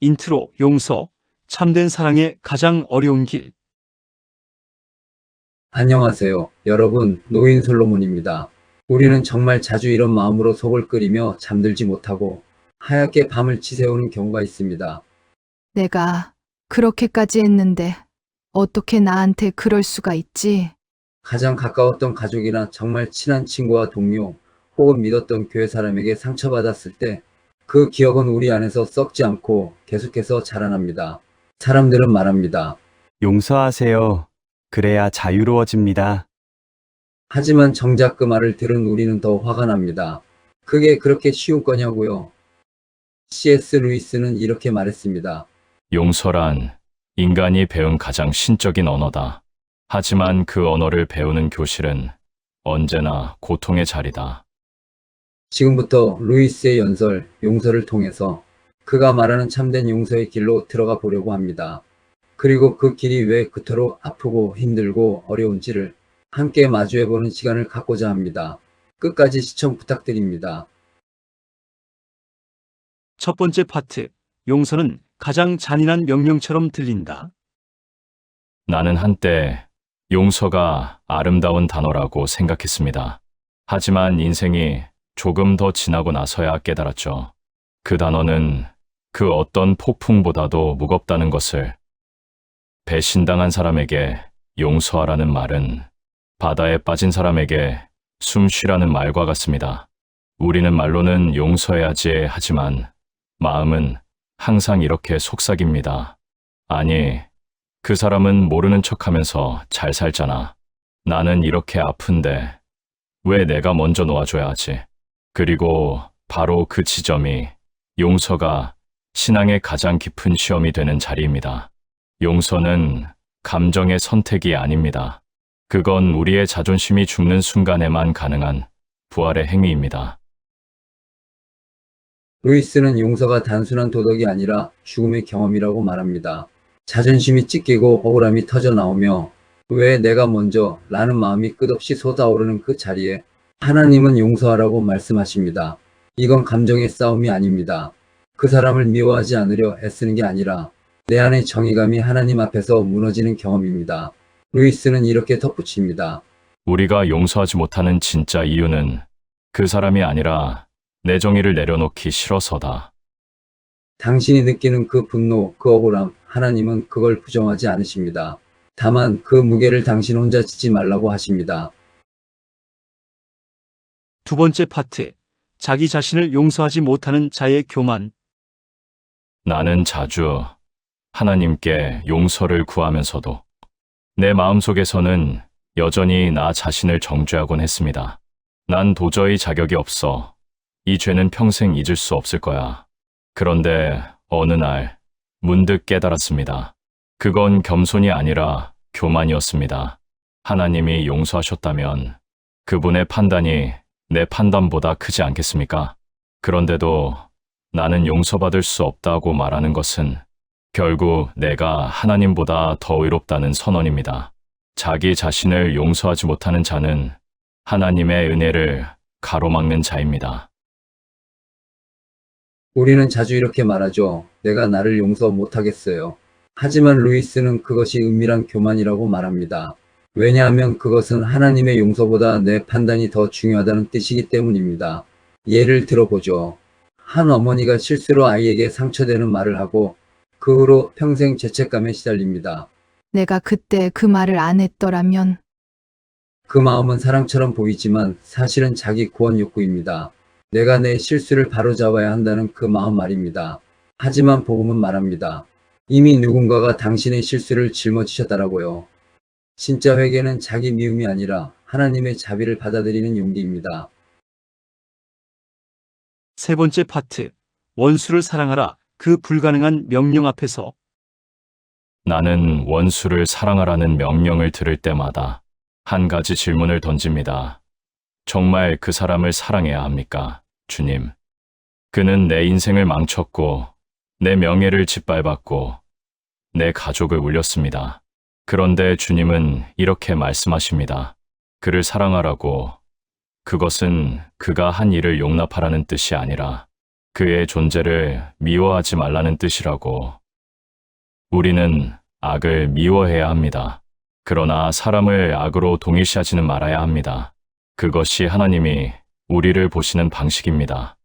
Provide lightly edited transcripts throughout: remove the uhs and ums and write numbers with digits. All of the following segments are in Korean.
인트로 용서, 참된 사랑의 가장 어려운 길. 안녕하세요. 여러분, 노인 솔로몬입니다. 우리는 정말 자주 이런 마음으로 속을 끓이며 잠들지 못하고 하얗게 밤을 지새우는 경우가 있습니다. 내가 그렇게까지 했는데 어떻게 나한테 그럴 수가 있지? 가장 가까웠던 가족이나 정말 친한 친구와 동료 혹은 믿었던 교회 사람에게 상처받았을 때 그 기억은 우리 안에서 썩지 않고 계속해서 자라납니다. 사람들은 말합니다. 용서하세요. 그래야 자유로워집니다. 하지만 정작 그 말을 들은 우리는 더 화가 납니다. 그게 그렇게 쉬운 거냐고요. C.S. 루이스는 이렇게 말했습니다. 용서란 인간이 배운 가장 신적인 언어다. 하지만 그 언어를 배우는 교실은 언제나 고통의 자리다. 지금부터 루이스의 연설, 용서를 통해서 그가 말하는 참된 용서의 길로 들어가 보려고 합니다. 그리고 그 길이 왜 그토록 아프고 힘들고 어려운지를 함께 마주해보는 시간을 갖고자 합니다. 끝까지 시청 부탁드립니다. 첫 번째 파트, 용서는 가장 잔인한 명령처럼 들린다. 나는 한때 용서가 아름다운 단어라고 생각했습니다. 하지만 인생이 조금 더 지나고 나서야 깨달았죠. 그 단어는 그 어떤 폭풍보다도 무겁다는 것을. 배신당한 사람에게 용서하라는 말은 바다에 빠진 사람에게 숨 쉬라는 말과 같습니다. 우리는 말로는 용서해야지 하지만 마음은 항상 이렇게 속삭입니다. 아니, 그 사람은 모르는 척하면서 잘 살잖아. 나는 이렇게 아픈데 왜 내가 먼저 놓아줘야 하지? 그리고 바로 그 지점이 용서가 신앙의 가장 깊은 시험이 되는 자리입니다. 용서는 감정의 선택이 아닙니다. 그건 우리의 자존심이 죽는 순간에만 가능한 부활의 행위입니다. 루이스는 용서가 단순한 도덕이 아니라 죽음의 경험이라고 말합니다. 자존심이 찢기고 억울함이 터져 나오며 왜 내가 먼저 라는 마음이 끝없이 솟아오르는 그 자리에 하나님은 용서하라고 말씀하십니다. 이건 감정의 싸움이 아닙니다. 그 사람을 미워하지 않으려 애쓰는 게 아니라 내 안의 정의감이 하나님 앞에서 무너지는 경험입니다. 루이스는 이렇게 덧붙입니다. 우리가 용서하지 못하는 진짜 이유는 그 사람이 아니라 내 정의를 내려놓기 싫어서다. 당신이 느끼는 그 분노, 그 억울함, 하나님은 그걸 부정하지 않으십니다. 다만 그 무게를 당신 혼자 지지 말라고 하십니다. 두 번째 파트, 자기 자신을 용서하지 못하는 자의 교만. 나는 자주 하나님께 용서를 구하면서도 내 마음속에서는 여전히 나 자신을 정죄하곤 했습니다. 난 도저히 자격이 없어. 이 죄는 평생 잊을 수 없을 거야. 그런데 어느 날 문득 깨달았습니다. 그건 겸손이 아니라 교만이었습니다. 하나님이 용서하셨다면 그분의 판단이 내 판단보다 크지 않겠습니까? 그런데도 나는 용서받을 수 없다고 말하는 것은 결국 내가 하나님보다 더 의롭다는 선언입니다. 자기 자신을 용서하지 못하는 자는 하나님의 은혜를 가로막는 자입니다. 우리는 자주 이렇게 말하죠. 내가 나를 용서 못하겠어요. 하지만 루이스는 그것이 은밀한 교만이라고 말합니다. 왜냐하면 그것은 하나님의 용서보다 내 판단이 더 중요하다는 뜻이기 때문입니다. 예를 들어보죠. 한 어머니가 실수로 아이에게 상처되는 말을 하고 그 후로 평생 죄책감에 시달립니다. 내가 그때 그 말을 안 했더라면 그 마음은 사랑처럼 보이지만 사실은 자기 구원 욕구입니다. 내가 내 실수를 바로잡아야 한다는 그 마음 말입니다. 하지만 복음은 말합니다. 이미 누군가가 당신의 실수를 짊어지셨다라고요. 진짜 회개는 자기 미움이 아니라 하나님의 자비를 받아들이는 용기입니다. 세 번째 파트, 원수를 사랑하라. 그 불가능한 명령 앞에서. 나는 원수를 사랑하라는 명령을 들을 때마다 한 가지 질문을 던집니다. 정말 그 사람을 사랑해야 합니까, 주님? 그는 내 인생을 망쳤고, 내 명예를 짓밟았고, 내 가족을 울렸습니다. 그런데 주님은 이렇게 말씀하십니다. 그를 사랑하라고. 그것은 그가 한 일을 용납하라는 뜻이 아니라 그의 존재를 미워하지 말라는 뜻이라고. 우리는 악을 미워해야 합니다. 그러나 사람을 악으로 동일시하지는 말아야 합니다. 그것이 하나님이 우리를 보시는 방식입니다.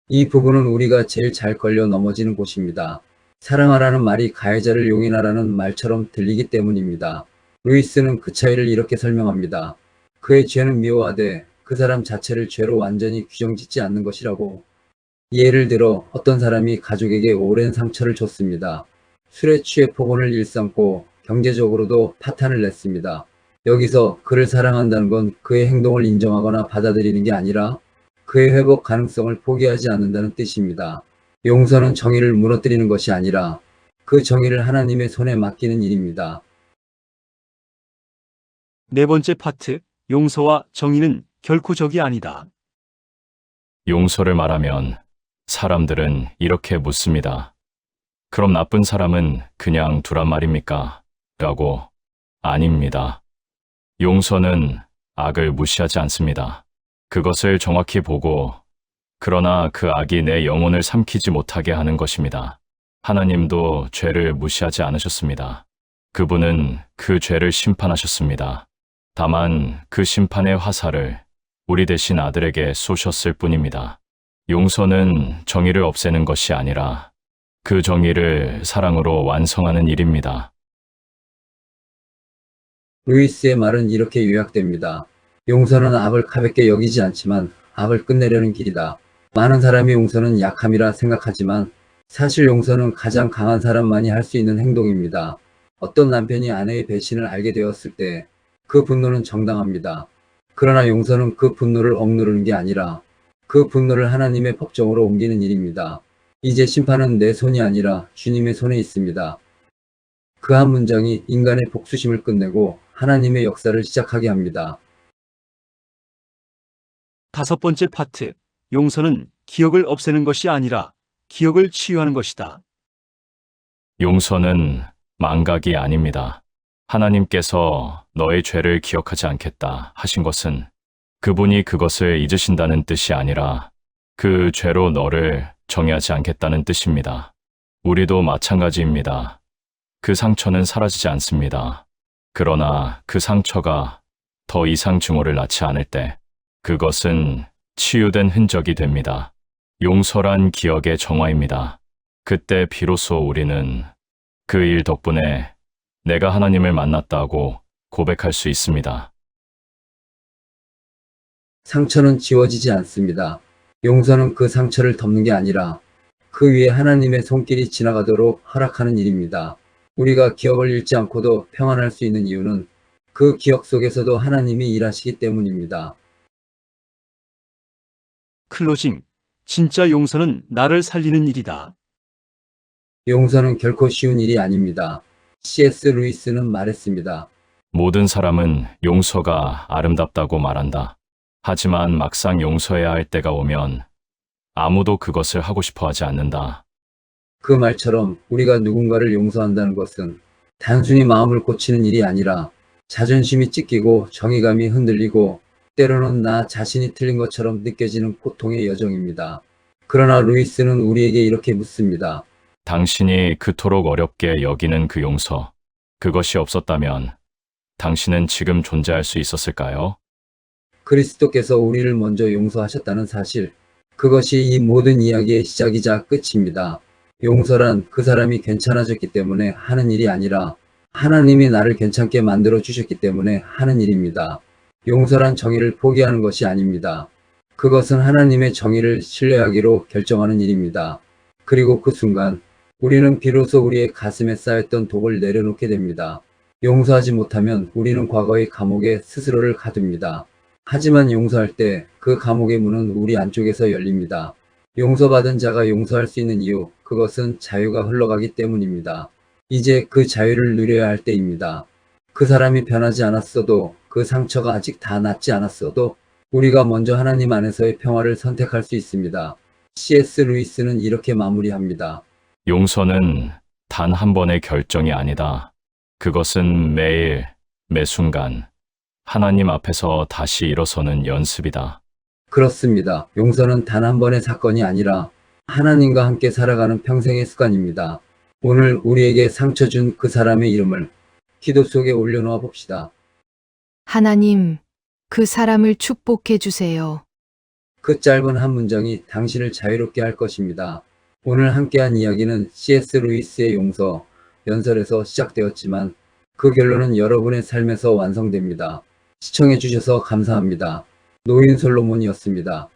이 부분은 우리가 제일 잘 걸려 넘어지는 곳입니다. 사랑하라는 말이 가해자를 용인하라는 말처럼 들리기 때문입니다. 루이스는 그 차이를 이렇게 설명합니다. 그의 죄는 미워하되 그 사람 자체를 죄로 완전히 규정짓지 않는 것이라고. 예를 들어 어떤 사람이 가족에게 오랜 상처를 줬습니다. 술에 취해 폭언을 일삼고 경제적으로도 파탄을 냈습니다. 여기서 그를 사랑한다는 건 그의 행동을 인정하거나 받아들이는 게 아니라 그의 회복 가능성을 포기하지 않는다는 뜻입니다. 용서는 정의를 무너뜨리는 것이 아니라 그 정의를 하나님의 손에 맡기는 일입니다. 네 번째 파트, 용서와 정의는 결코 적이 아니다. 용서를 말하면 사람들은 이렇게 묻습니다. 그럼 나쁜 사람은 그냥 두란 말입니까? 라고. 아닙니다. 용서는 악을 무시하지 않습니다. 그것을 정확히 보고, 그러나 그 악이 내 영혼을 삼키지 못하게 하는 것입니다. 하나님도 죄를 무시하지 않으셨습니다. 그분은 그 죄를 심판하셨습니다. 다만 그 심판의 화살을 우리 대신 아들에게 쏘셨을 뿐입니다. 용서는 정의를 없애는 것이 아니라 그 정의를 사랑으로 완성하는 일입니다. 루이스의 말은 이렇게 요약됩니다. 용서는 악을 가볍게 여기지 않지만 악을 끝내려는 길이다. 많은 사람이 용서는 약함이라 생각하지만 사실 용서는 가장 강한 사람만이 할 수 있는 행동입니다. 어떤 남편이 아내의 배신을 알게 되었을 때 그 분노는 정당합니다. 그러나 용서는 그 분노를 억누르는 게 아니라 그 분노를 하나님의 법정으로 옮기는 일입니다. 이제 심판은 내 손이 아니라 주님의 손에 있습니다. 그 한 문장이 인간의 복수심을 끝내고 하나님의 역사를 시작하게 합니다. 다섯 번째 파트, 용서는 기억을 없애는 것이 아니라 기억을 치유하는 것이다. 용서는 망각이 아닙니다. 하나님께서 너의 죄를 기억하지 않겠다 하신 것은 그분이 그것을 잊으신다는 뜻이 아니라 그 죄로 너를 정의하지 않겠다는 뜻입니다. 우리도 마찬가지입니다. 그 상처는 사라지지 않습니다. 그러나 그 상처가 더 이상 증오를 낳지 않을 때 그것은 치유된 흔적이 됩니다. 용서란 기억의 정화입니다. 그때 비로소 우리는 그 일 덕분에 내가 하나님을 만났다고 고백할 수 있습니다. 상처는 지워지지 않습니다. 용서는 그 상처를 덮는 게 아니라 그 위에 하나님의 손길이 지나가도록 허락하는 일입니다. 우리가 기억을 잃지 않고도 평안할 수 있는 이유는 그 기억 속에서도 하나님이 일하시기 때문입니다. 클로징, 진짜 용서는 나를 살리는 일이다. 용서는 결코 쉬운 일이 아닙니다. C.S. 루이스는 말했습니다. 모든 사람은 용서가 아름답다고 말한다. 하지만 막상 용서해야 할 때가 오면 아무도 그것을 하고 싶어 하지 않는다. 그 말처럼 우리가 누군가를 용서한다는 것은 단순히 마음을 고치는 일이 아니라 자존심이 찢기고 정의감이 흔들리고 때로는 나 자신이 틀린 것처럼 느껴지는 고통의 여정입니다. 그러나 루이스는 우리에게 이렇게 묻습니다. 당신이 그토록 어렵게 여기는 그 용서, 그것이 없었다면 당신은 지금 존재할 수 있었을까요? 그리스도께서 우리를 먼저 용서하셨다는 사실, 그것이 이 모든 이야기의 시작이자 끝입니다. 용서란 그 사람이 괜찮아졌기 때문에 하는 일이 아니라 하나님이 나를 괜찮게 만들어 주셨기 때문에 하는 일입니다. 용서란 정의를 포기하는 것이 아닙니다. 그것은 하나님의 정의를 신뢰하기로 결정하는 일입니다. 그리고 그 순간 우리는 비로소 우리의 가슴에 쌓였던 독을 내려놓게 됩니다. 용서하지 못하면 우리는 과거의 감옥에 스스로를 가둡니다. 하지만 용서할 때 그 감옥의 문은 우리 안쪽에서 열립니다. 용서받은 자가 용서할 수 있는 이유, 그것은 자유가 흘러가기 때문입니다. 이제 그 자유를 누려야 할 때입니다. 그 사람이 변하지 않았어도, 그 상처가 아직 다 낫지 않았어도 우리가 먼저 하나님 안에서의 평화를 선택할 수 있습니다. C.S. 루이스는 이렇게 마무리합니다. 용서는 단 한 번의 결정이 아니다. 그것은 매일, 매 순간 하나님 앞에서 다시 일어서는 연습이다. 그렇습니다. 용서는 단 한 번의 사건이 아니라 하나님과 함께 살아가는 평생의 습관입니다. 오늘 우리에게 상처 준 그 사람의 이름을 기도 속에 올려놓아 봅시다. 하나님, 그 사람을 축복해 주세요. 그 짧은 한 문장이 당신을 자유롭게 할 것입니다. 오늘 함께한 이야기는 C.S. 루이스의 용서 연설에서 시작되었지만 그 결론은 여러분의 삶에서 완성됩니다. 시청해 주셔서 감사합니다. 노인 솔로몬이었습니다.